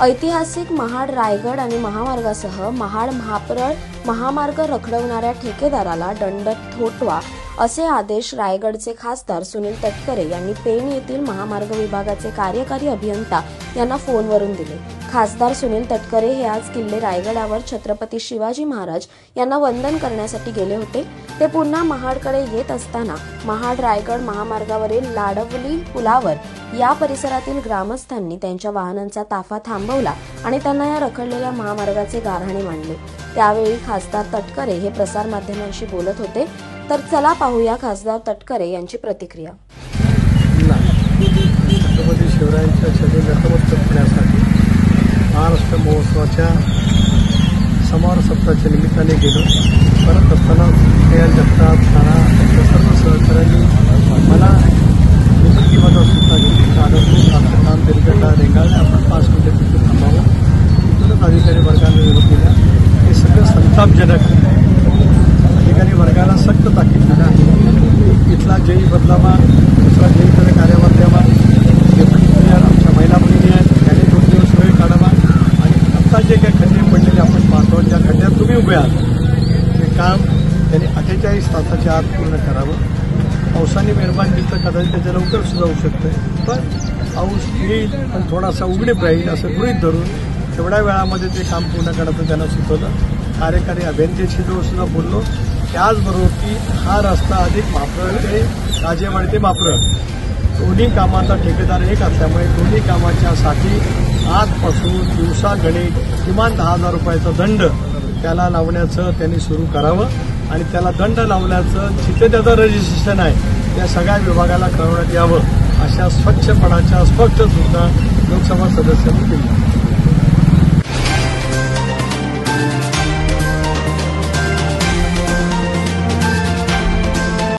ऐतिहासिक महाड रायगड आणि महामार्गासह महाड-महापरळ महामार्ग रखडवणाऱ्या ठेकेदाराला दंड थोटवा असे आदेश रायगडचे खासदार सुनील तटकरे यांनी पेण येथील महामार्ग विभागाचे कार्यकारी अभियंता यांना फोनवरून दिले। खासदार सुनील तटकरे हे आज किल्ले रायगडावर छत्रपती शिवाजी महाराज यांना वंदन करण्यासाठी गेले होते। ते पुन्हा महाडकडे येत असताना महाड रायगड महामार्गावरील लाडवली पुलावर या परिसरातील ग्रामस्थांनी त्यांच्या वाहनांचा ताफा थांबवला आणि त्यांना या रखडलेल्या महामार्गाचे गाऱ्हाणे मांडले। त्यावेळी खासदार तटकरे हे प्रसार माध्यमांशी बोलत होते। तर चला पाहूया खासदार तटकरे यांची प्रतिक्रिया। छत्रपती शिवरायांच्या शरीर नतमस्तक होण्यासाठी महाराष्ट्र महोत्सवाच्या समारोह सप्ताहाच्या निमित्ताने गेलो। परत असताना जगताप नाना यांच्या सर्व सहकार्यांनी मला निवृत्तीमध्ये सुद्धा घेतली। आदरणीय काम तेलगडला रेंगाळले आपण 5 मिनिटे तिथे थांबावं। तिथूनच अधिकारी वर्गाने विरोध दिला। हे सगळं संतापजनक अधिकारी वर्गाला सक्त ताकीद दिला इथला जयी बदलावा दुसरा जयी तर कार्यकर्त्यावा आमच्या महिला भगिनी आहेत त्याने 2 दिवस वेळ काढावा आणि आता जे काही खड्डे पडलेले आपण पाहतो ज्या खड्ड्यात तुम्ही उभे आहात ते काम त्यांनी 48 तासाच्या आत पूर्ण करावं। पावसाने मेहरबानी तर कदाचित त्याच्या लवकर सुद्धा होऊ शकतं पण पाऊस येईल पण थोडासा उघडीप राहील असं गृहीत धरून तेवढ्या वेळामध्ये ते काम पूर्ण करायचं त्यांना सुचवलं। कार्यकारी अभियंत्याशी सुद्धा बोललो त्याचबरोबर की हा रस्ता अधिक महापरळ ते राजेवाडी ते महापरळ दोन्ही कामाचा ठेकेदार एक असल्यामुळे दोन्ही कामाच्यासाठी आजपासून दिवसा गणित किमान 10,000 रुपयाचा दंड त्याला लावण्याचं त्यांनी सुरू करावं आणि त्याला दंड लावण्याचं जिथे त्याचं रजिस्ट्रेशन आहे त्या सगळ्या विभागाला कळवण्यात यावं अशा स्वच्छपणाच्या स्पष्ट सूचना लोकसभा सदस्यांनी केली।